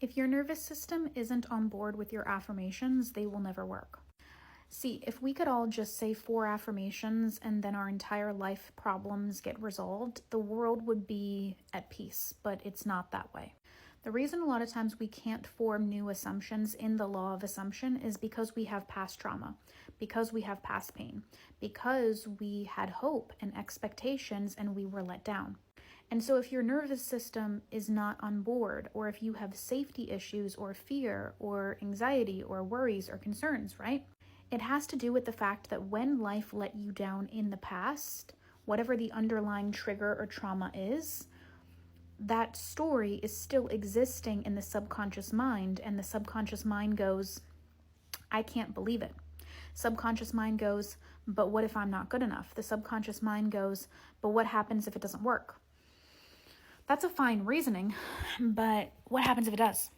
If your nervous system isn't on board with your affirmations, they will never work. See, if we could all just say 4 affirmations and then our entire life problems get resolved, the world would be at peace, but it's not that way. The reason a lot of times we can't form new assumptions in the law of assumption is because we have past trauma, because we have past pain, because we had hope and expectations and we were let down. And so if your nervous system is not on board, or if you have safety issues or fear or anxiety or worries or concerns, right? It has to do with the fact that when life let you down in the past, whatever the underlying trigger or trauma is, that story is still existing in the subconscious mind, and the subconscious mind goes, I can't believe it. Subconscious mind goes, but what if I'm not good enough? The subconscious mind goes, but what happens if it doesn't work? That's a fine reasoning, but what happens if it does?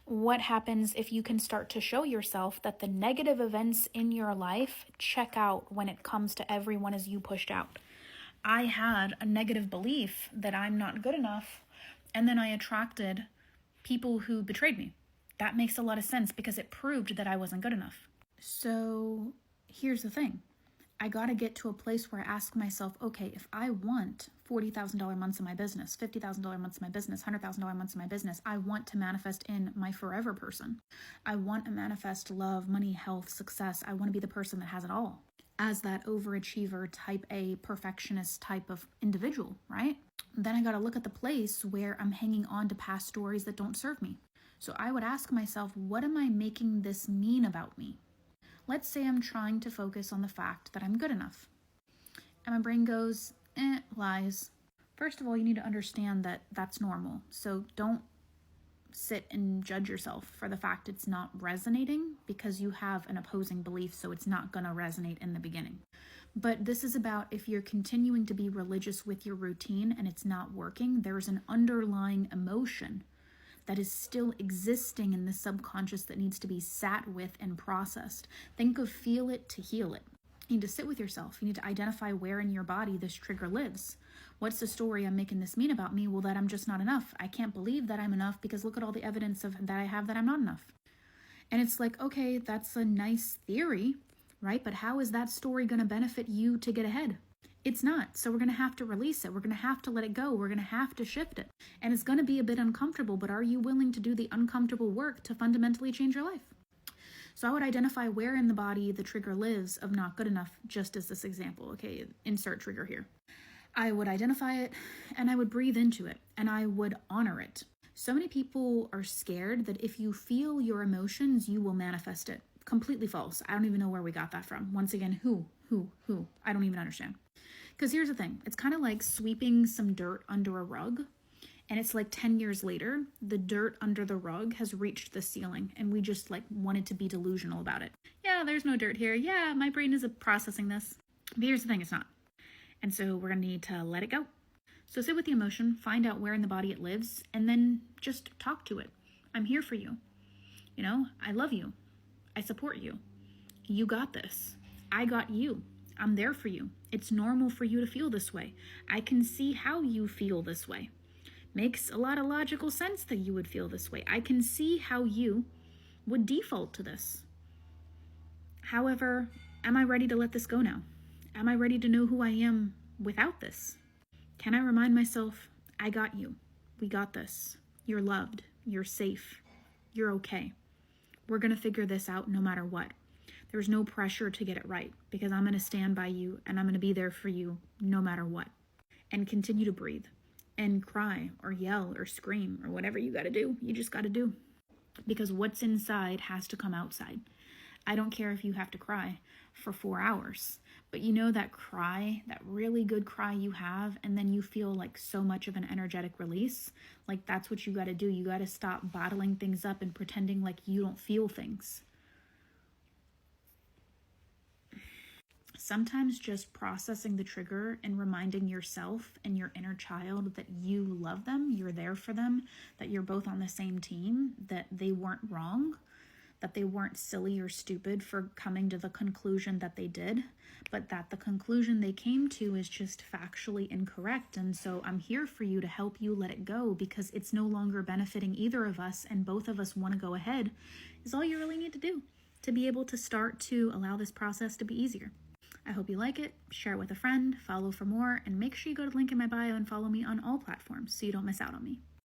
What happens if you can start to show yourself that the negative events in your life check out when it comes to everyone as you pushed out? I had a negative belief that I'm not good enough, and then I attracted people who betrayed me. That makes a lot of sense because it proved that I wasn't good enough. So here's the thing. I got to get to a place where I ask myself, okay, if I want $40,000 months in my business, $50,000 months in my business, $100,000 months in my business, I want to manifest in my forever person. I want to manifest love, money, health, success. I want to be the person that has it all. As that overachiever, type A, perfectionist type of individual, right? Then I got to look at the place where I'm hanging on to past stories that don't serve me. So I would ask myself, what am I making this mean about me? Let's say I'm trying to focus on the fact that I'm good enough. And my brain goes, lies. First of all, you need to understand that that's normal. So don't sit and judge yourself for the fact it's not resonating because you have an opposing belief, so it's not going to resonate in the beginning. But this is about if you're continuing to be religious with your routine and it's not working, there's an underlying emotion that is still existing in the subconscious that needs to be sat with and processed. Think of feel it to heal it. You need to sit with yourself. You need to identify where in your body this trigger lives. What's the story I'm making this mean about me? Well, that I'm just not enough. I can't believe that I'm enough because look at all the evidence that I have that I'm not enough. And it's like, okay, that's a nice theory, right? But how is that story going to benefit you to get ahead? It's not. So we're going to have to release it. We're going to have to let it go. We're going to have to shift it. And it's going to be a bit uncomfortable, but are you willing to do the uncomfortable work to fundamentally change your life? So I would identify where in the body the trigger lives of not good enough, just as this example. Okay, insert trigger here. I would identify it and I would breathe into it and I would honor it. So many people are scared that if you feel your emotions, you will manifest it. Completely false. I don't even know where we got that from. Once again, who? I don't even understand. Because here's the thing. It's kind of like sweeping some dirt under a rug. And it's like 10 years later, the dirt under the rug has reached the ceiling. And we just wanted to be delusional about it. Yeah, there's no dirt here. Yeah, my brain is processing this. But here's the thing, it's not. And so we're going to need to let it go. So sit with the emotion, find out where in the body it lives, and then just talk to it. I'm here for you. I love you. I support you. You got this. I got you. I'm there for you. It's normal for you to feel this way. I can see how you feel this way. Makes a lot of logical sense that you would feel this way. I can see how you would default to this. However, am I ready to let this go now? Am I ready to know who I am without this? Can I remind myself, I got you. We got this. You're loved. You're safe. You're okay. We're going to figure this out no matter what. There's no pressure to get it right because I'm going to stand by you and I'm going to be there for you no matter what. And continue to breathe and cry or yell or scream or whatever you got to do. You just got to do. Because what's inside has to come outside. I don't care if you have to cry for 4 hours, but that cry, that really good cry you have, and then you feel like so much of an energetic release, that's what you got to do. You got to stop bottling things up and pretending like you don't feel things. Sometimes just processing the trigger and reminding yourself and your inner child that you love them, you're there for them, that you're both on the same team, that they weren't wrong, that they weren't silly or stupid for coming to the conclusion that they did, but that the conclusion they came to is just factually incorrect. And so I'm here for you to help you let it go, because it's no longer benefiting either of us and both of us want to go ahead, is all you really need to do to be able to start to allow this process to be easier. I hope you like it. Share it with a friend, follow for more, and make sure you go to the link in my bio and follow me on all platforms so you don't miss out on me.